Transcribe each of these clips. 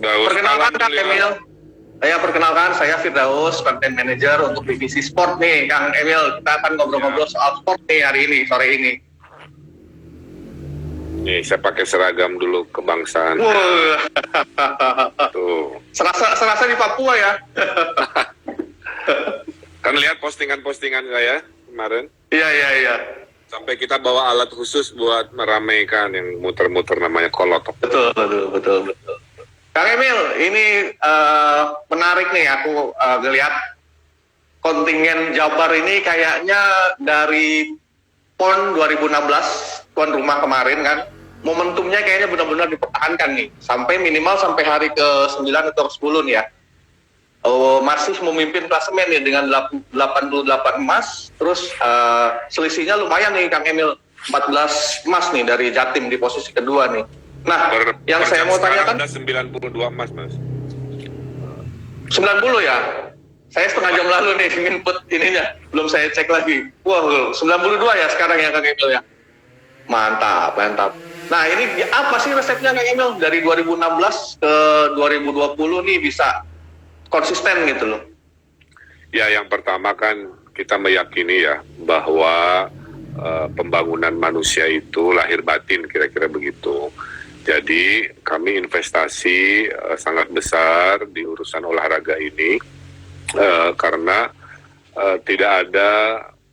Daus, Perkenalkan Kang alhamdulillah. Emil. Perkenalkan saya Firdaus, Content Manager untuk divisi sport nih, Kang Emil. Kita akan ngobrol-ngobrol soal sport nih hari ini, sore ini. Nih, saya pakai seragam dulu kebangsaan. Wah, Tuh. serasa di Papua ya. Kan lihat postingan-postingan saya kemarin. Iya. Sampai kita bawa alat khusus buat meramaikan yang muter-muter namanya kolotok. Betul. Kang Emil, ini menarik nih, aku ngelihat kontingen Jabar ini kayaknya dari PON 2016, tuan rumah kemarin kan, momentumnya kayaknya benar-benar dipertahankan nih, sampai minimal sampai hari ke-9 atau ke-10 nih ya. Masih memimpin klasemen nih dengan 88 emas, terus selisihnya lumayan nih Kang Emil, 14 emas nih dari Jatim di posisi kedua nih. Nah, yang saya mau tanyakan, udah 92 emas, Mas. 90 ya? Saya setengah jam lalu nih input ininya, belum saya cek lagi. Wah, 92 ya sekarang ya Kang Emil ya? Mantap. Nah, ini apa sih resepnya Kang Emil? Dari 2016 ke 2020 nih bisa konsisten gitu loh. Ya, yang pertama kan kita meyakini ya bahwa pembangunan manusia itu lahir batin, kira-kira begitu. Jadi kami investasi sangat besar di urusan olahraga ini karena tidak ada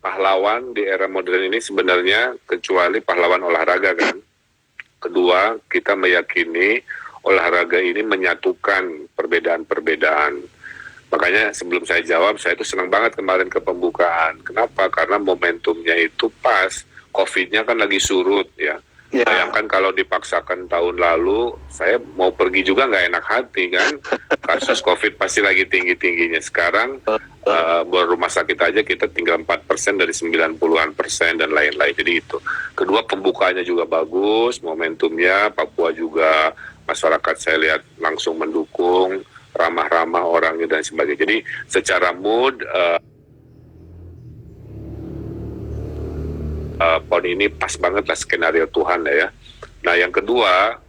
pahlawan di era modern ini sebenarnya kecuali pahlawan olahraga kan. Kedua, kita meyakini olahraga ini menyatukan perbedaan-perbedaan. Makanya sebelum saya jawab, saya itu senang banget kemarin ke pembukaan. Kenapa? Karena momentumnya itu pas. COVID-nya kan lagi surut ya. Ya. Bayangkan kalau dipaksakan tahun lalu, saya mau pergi juga nggak enak hati kan. Kasus COVID pasti lagi tinggi-tingginya. Sekarang rumah sakit aja kita tinggal 4% dari 90-an% dan lain-lain. Jadi itu. Kedua, pembukaannya juga bagus, momentumnya, Papua juga masyarakat saya lihat langsung mendukung, ramah-ramah orangnya dan sebagainya. Jadi secara mood PON ini pas banget lah skenario Tuhan ya. Nah yang kedua,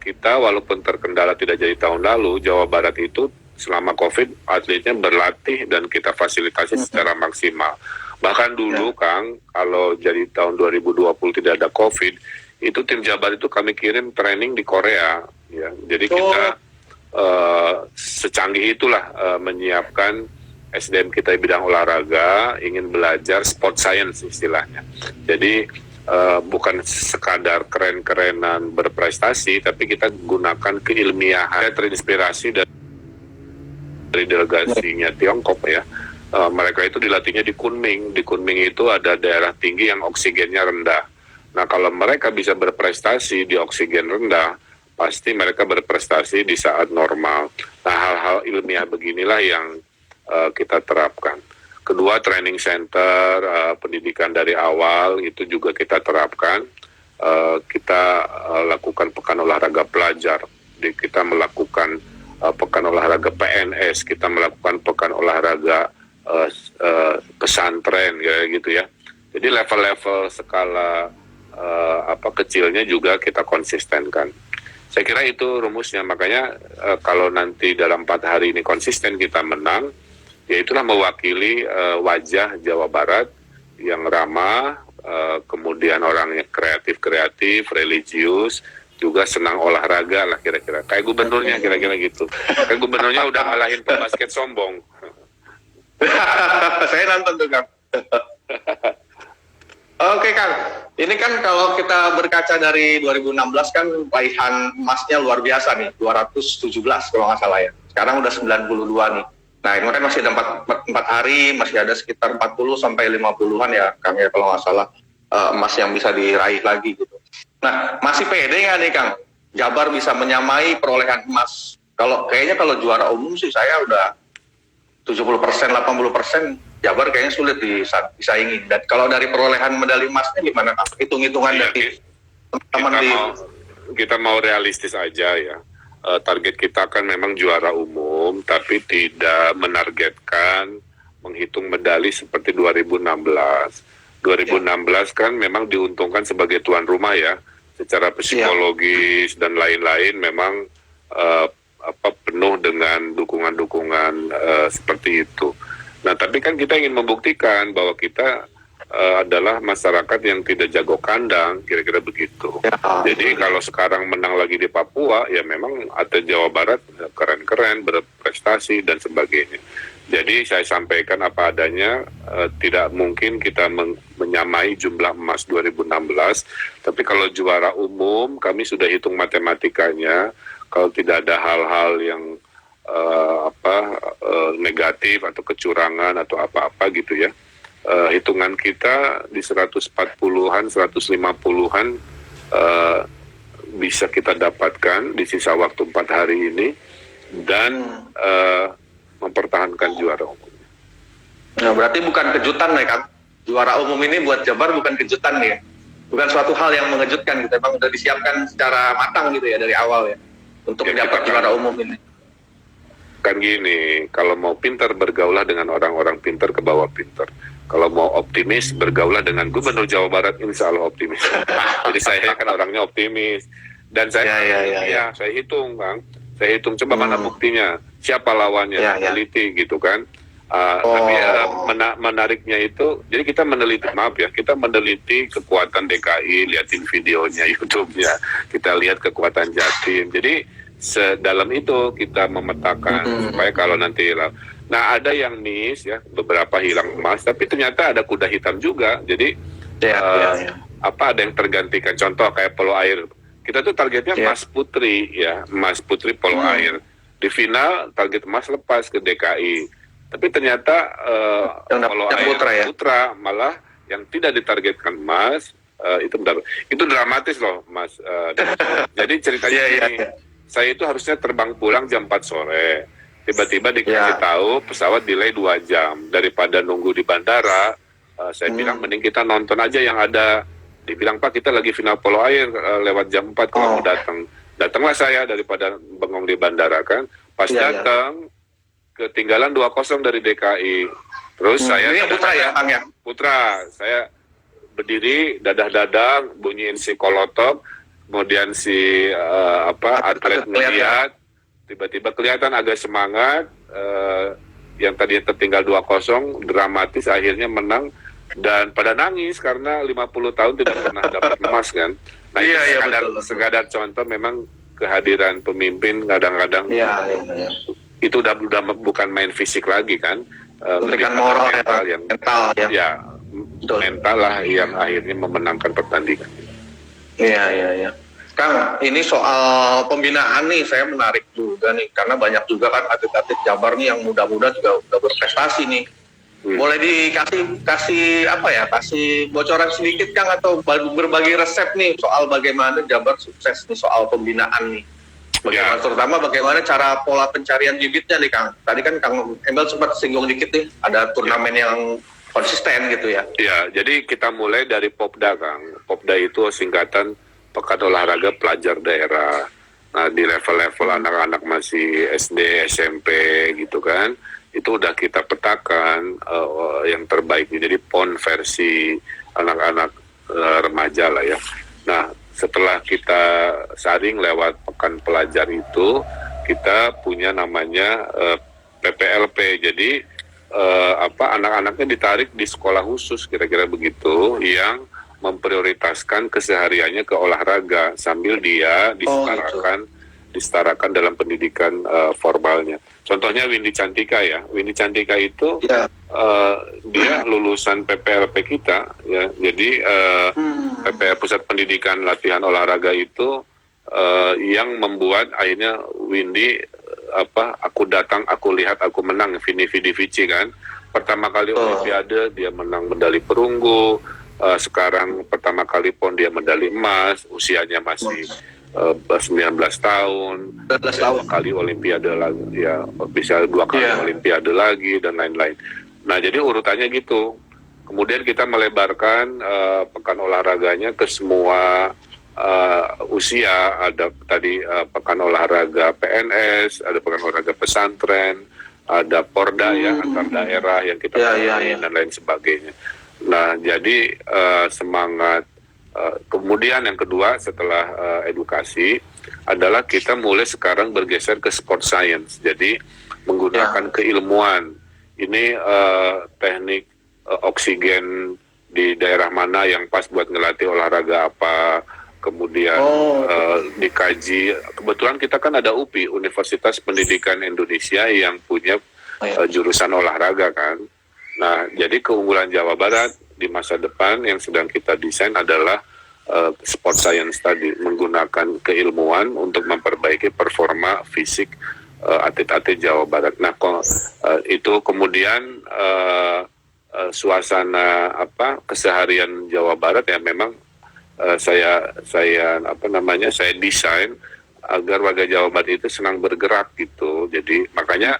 kita walaupun terkendala tidak jadi tahun lalu, Jawa Barat itu selama COVID atletnya berlatih dan kita fasilitasi secara maksimal. Bahkan dulu Kang, kalau jadi tahun 2020 tidak ada COVID, itu tim Jabar itu kami kirim training di Korea. Ya. Jadi kita secanggih itulah menyiapkan SDM kita di bidang olahraga, ingin belajar sport science istilahnya. Jadi bukan sekadar keren-kerenan berprestasi, tapi kita gunakan keilmiahan. Saya terinspirasi dari delegasinya Tiongkok ya. Mereka itu dilatihnya di Kunming. Di Kunming itu ada daerah tinggi yang oksigennya rendah. Nah kalau mereka bisa berprestasi di oksigen rendah, pasti mereka berprestasi di saat normal. Nah hal-hal ilmiah beginilah yang kita terapkan. Kedua, training center, pendidikan dari awal itu juga kita terapkan. Kita lakukan pekan olahraga pelajar, kita melakukan pekan olahraga PNS, kita melakukan pekan olahraga pesantren, kayak gitu ya. Jadi level-level skala kecilnya juga kita konsistenkan. Saya kira itu rumusnya. Makanya kalau nanti dalam 4 hari ini konsisten kita menang, ya itulah mewakili wajah Jawa Barat yang ramah, kemudian orangnya kreatif, religius, juga senang olahraga lah kira-kira. Kayak gubernurnya kira-kira gitu. Kayak gubernurnya udah ngalahin pembasket sombong. Saya nonton tuh Kang. Oke Kang, ini kan kalau kita berkaca dari 2016 kan raihan emasnya luar biasa nih, 217 kalau nggak salah ya. Sekarang udah 92 nih. Nah ini kan masih ada 4 hari, masih ada sekitar 40 sampai 50-an ya Kang ya kalau nggak salah emas yang bisa diraih lagi gitu. Nah masih pede nggak nih Kang? Jabar bisa menyamai perolehan emas. Kayaknya kalau juara umum sih saya udah 70%, 80% Jabar kayaknya sulit disaingi. Dan kalau dari perolehan medali emasnya gimana Kang? Hitung-hitungan dari teman-teman kita mau realistis aja ya. Target kita kan memang juara umum, tapi tidak menargetkan menghitung medali seperti 2016. 2016 kan memang diuntungkan sebagai tuan rumah ya, secara psikologis dan lain-lain memang seperti itu. Nah, tapi kan kita ingin membuktikan bahwa kita adalah masyarakat yang tidak jago kandang, kira-kira begitu. Jadi kalau sekarang menang lagi di Papua, ya memang atlet Jawa Barat keren-keren, berprestasi dan sebagainya. Jadi saya sampaikan apa adanya, tidak mungkin kita menyamai jumlah emas 2016, tapi kalau juara umum kami sudah hitung matematikanya, kalau tidak ada hal-hal yang negatif atau kecurangan atau apa-apa gitu ya. Hitungan kita di 140-an, 150-an bisa kita dapatkan di sisa waktu 4 hari ini dan mempertahankan juara umum. Nah, berarti bukan kejutan ya Kang? Juara umum ini buat Jabar bukan kejutan ya? Bukan suatu hal yang mengejutkan gitu, memang sudah disiapkan secara matang gitu ya dari awal ya untuk Ya, dapat juara umum ini. Kan gini, kalau mau pintar bergaulah dengan orang-orang pintar ke bawah pintar. Kalau mau optimis bergaulah dengan Gubernur Jawa Barat, insya Allah optimis. Jadi saya kan orangnya optimis dan saya saya hitung Bang, saya hitung coba mana buktinya, siapa lawannya, teliti gitu kan. Tapi menariknya itu, jadi kita meneliti kekuatan DKI, liatin videonya, YouTube-nya, kita lihat kekuatan Jatim. Jadi sedalam itu kita memetakan supaya kalau nanti nah ada yang miss ya, beberapa hilang emas, tapi ternyata ada kuda hitam juga. Jadi ada yang tergantikan, contoh kayak polo air, kita tuh targetnya emas putri ya, emas putri polo air. Di final target emas lepas ke DKI, tapi ternyata polo air putra malah yang tidak ditargetkan emas itu dramatis loh Mas. Jadi ceritanya ini, saya itu harusnya terbang pulang jam 4 sore. Tiba-tiba dikasih tahu pesawat delay 2 jam. Daripada nunggu di bandara, saya bilang mending kita nonton aja yang ada. Dibilang Pak kita lagi final polo air lewat jam 4 kalau mau datang. Datanglah saya daripada bengong di bandara kan. Pas datang ketinggalan 2-0 dari DKI. Terus saya Putra ya, Kang ya? Putra, saya berdiri dadah-dadah bunyiin si kolotop, kemudian si atlet melihat, tiba-tiba kelihatan agak semangat, yang tadi tertinggal 2-0 dramatis akhirnya menang dan pada nangis karena 50 tahun tidak pernah dapat emas kan. Nah sekadar contoh, memang kehadiran pemimpin kadang-kadang itu udah bukan main fisik lagi kan, memberikan moral mental lah yang akhirnya memenangkan pertandingan. Iya. Kang, ini soal pembinaan nih saya menarik juga nih, karena banyak juga kan atlet-atlet Jabar nih yang muda-muda juga udah berprestasi nih. Boleh kasih bocoran sedikit Kang, atau berbagi resep nih soal bagaimana Jabar sukses nih soal pembinaan nih. Terutama bagaimana cara pola pencarian bibitnya nih Kang. Tadi kan Kang Emil sempat singgung dikit nih, ada turnamen yang konsisten gitu ya. Ya, jadi kita mulai dari Popda Kang. Popda itu singkatan Pekan Olahraga Pelajar Daerah. Nah, di level-level anak-anak masih SD, SMP gitu kan, itu udah kita petakan yang terbaik. Jadi PON versi anak-anak remaja lah ya. Nah, setelah kita saring lewat Pekan Pelajar itu, kita punya namanya PPLP. Jadi anak-anaknya ditarik di sekolah khusus, kira-kira begitu, yang memprioritaskan kesehariannya ke olahraga sambil dia disetarakan dalam pendidikan formalnya. Contohnya Windy Cantika ya. Windy Cantika itu dia lulusan PPLP kita ya. Jadi PPL Pusat Pendidikan Latihan Olahraga itu yang membuat akhirnya Windy aku datang, aku lihat, aku menang, Vini Vici kan. Pertama kali Olimpiade dia menang medali perunggu. Sekarang pertama kali PON dia medali emas, usianya masih 19 tahun, 2 kali Olimpiade lagi, ya bisa 2 kali Olimpiade lagi dan lain-lain. Nah jadi urutannya gitu. Kemudian kita melebarkan pekan olahraganya ke semua usia. Ada tadi pekan olahraga PNS, ada pekan olahraga pesantren, ada Porda ya antar daerah yang kita dan lain sebagainya. Nah, jadi semangat. Kemudian yang kedua setelah edukasi, adalah kita mulai sekarang bergeser ke sport science. Jadi menggunakan keilmuan. Ini teknik oksigen di daerah mana yang pas buat ngelatih olahraga apa, kemudian dikaji. Kebetulan kita kan ada UPI, Universitas Pendidikan Indonesia, yang punya jurusan olahraga kan. Nah, jadi keunggulan Jawa Barat di masa depan yang sedang kita desain adalah sport science tadi, menggunakan keilmuan untuk memperbaiki performa fisik atlet-atlet Jawa Barat. Nah, itu kemudian suasana keseharian Jawa Barat ya memang saya desain agar warga Jawa Barat itu senang bergerak gitu. Jadi makanya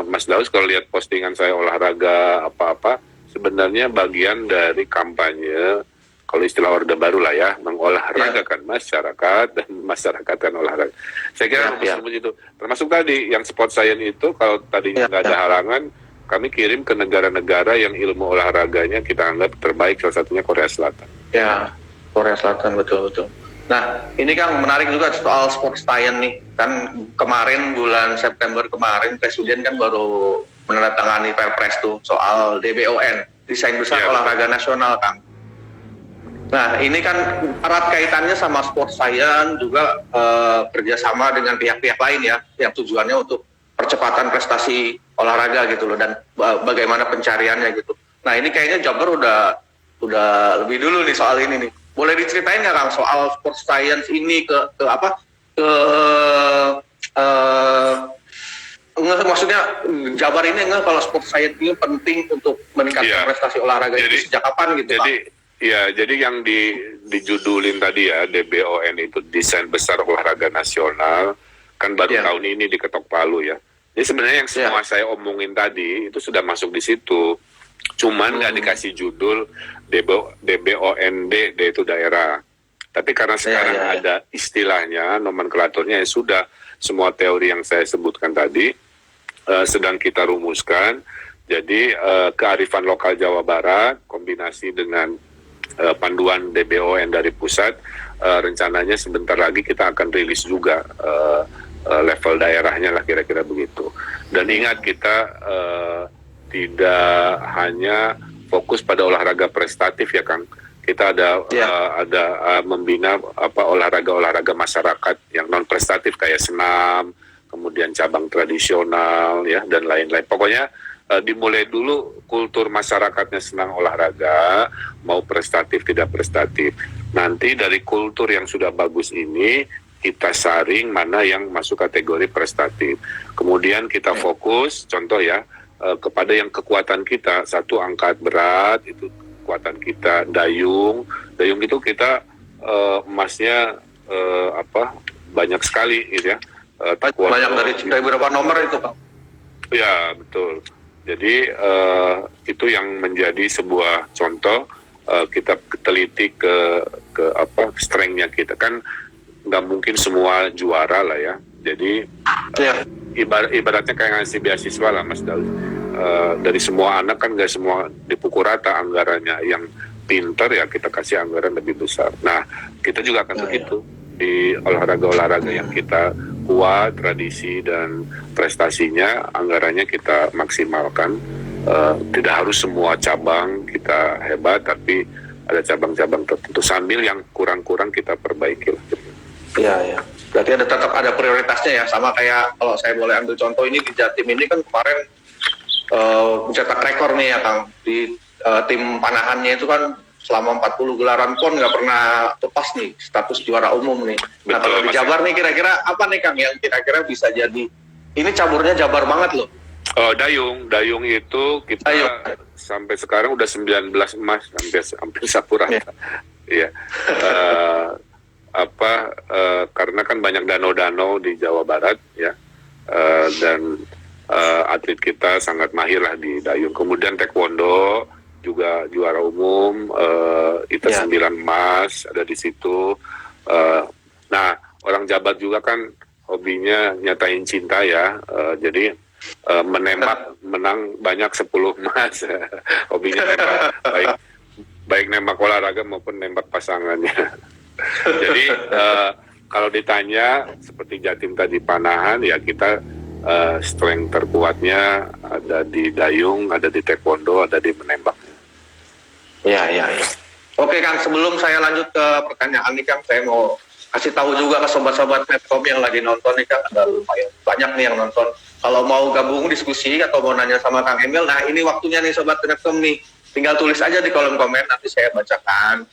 Mas Daus kalau lihat postingan saya olahraga apa-apa, sebenarnya bagian dari kampanye, kalau istilah Orde Baru lah ya, mengolahragakan masyarakat dan masyarakat olahraga. Saya kira itu. Termasuk tadi yang sport science itu, kalau tadinya nggak ada halangan, kami kirim ke negara-negara yang ilmu olahraganya kita anggap terbaik, salah satunya Korea Selatan. Ya, Korea Selatan, betul-betul. Nah, ini kan menarik juga soal sport science nih. Kan kemarin bulan September kemarin Presiden kan baru menandatangani Perpres tuh soal DBON, Desain Besar Olahraga Nasional, Kang. Nah, ini kan erat kaitannya sama sport science, juga kerjasama dengan pihak-pihak lain ya, yang tujuannya untuk percepatan prestasi olahraga gitu loh, dan bagaimana pencariannya gitu. Nah, ini kayaknya Jobber udah lebih dulu nih soal ini nih. Boleh diceritain nggak Kang soal sport science ini maksudnya Jabar ini kalau sport science ini penting untuk meningkatkan prestasi olahraga itu sejak kapan gitu, Pak? Jadi yang dijudulin tadi ya, DBON itu Desain Besar Olahraga Nasional, kan baru tahun ini diketok palu ya. Jadi sebenarnya yang semua saya omongin tadi itu sudah masuk di situ. Cuman nggak dikasih judul DBOND, D itu daerah. Tapi karena sekarang ada istilahnya, nomenklaturnya, ya sudah, semua teori yang saya sebutkan tadi sedang kita rumuskan. Jadi kearifan lokal Jawa Barat kombinasi dengan panduan DBON dari pusat, rencananya sebentar lagi kita akan rilis juga level daerahnya lah, kira-kira begitu. Dan ingat, kita tidak hanya fokus pada olahraga prestatif ya Kang. Kita ada membina olahraga masyarakat yang non prestatif kayak senam, kemudian cabang tradisional ya, dan lain-lain. Pokoknya dimulai dulu kultur masyarakatnya senang olahraga, mau prestatif tidak prestatif. Nanti dari kultur yang sudah bagus ini kita saring mana yang masuk kategori prestatif. Kemudian kita fokus, contoh ya, kepada yang kekuatan kita. Satu, angkat berat, itu kekuatan kita. Dayung itu kita emasnya banyak sekali gitu ya. Banyak dari beberapa nomor itu, Pak. Ya, betul. Jadi itu yang menjadi sebuah contoh. Kita teliti ke strength-nya kita. Kan nggak mungkin semua juara lah ya. Jadi ibaratnya kayak ngasih beasiswa lah Mas Daud. Dari semua anak kan nggak semua dipukul rata anggarannya. Yang pinter ya kita kasih anggaran lebih besar. Nah, kita juga akan begitu di olahraga-olahraga yang kita kuat, tradisi dan prestasinya, anggarannya kita maksimalkan. Tidak harus semua cabang kita hebat, tapi ada cabang-cabang tertentu, sambil yang kurang-kurang kita perbaiki. Iya. Berarti tetap ada prioritasnya ya, sama kayak kalau saya boleh ambil contoh ini di Jatim ini kan kemarin mencetak rekor nih ya Kang, di tim panahannya itu kan selama 40 gelaran PON nggak pernah lepas nih status juara umum nih. Nah, kalau di Jabar nih kira-kira apa nih Kang yang kira-kira bisa jadi, ini caburnya Jabar banget loh. Dayung itu kita sampai sekarang udah 19 emas, hampir sapura. Iya. Karena kan banyak danau-danau di Jawa Barat ya, dan atlet kita sangat mahir lah di dayung. Kemudian taekwondo juga juara umum, itu 9 emas ada di situ. Nah, orang Jabar juga kan hobinya nyatain cinta ya, jadi menembak menang banyak 10 emas. Hobinya nembak, baik nembak olahraga maupun nembak pasangannya. Jadi Kalau ditanya seperti Jatim tadi panahan, ya kita strength terkuatnya ada di dayung, ada di taekwondo, ada di menembak. Iya. Oke Kang, sebelum saya lanjut ke pertanyaan nih Kang, saya mau kasih tahu juga ke sobat-sobat Netcom yang lagi nonton nih Kang, ada lumayan banyak nih yang nonton. Kalau mau gabung diskusi atau mau nanya sama Kang Emil, nah ini waktunya nih sobat Netcom nih. Tinggal tulis aja di kolom komen, nanti saya bacakan.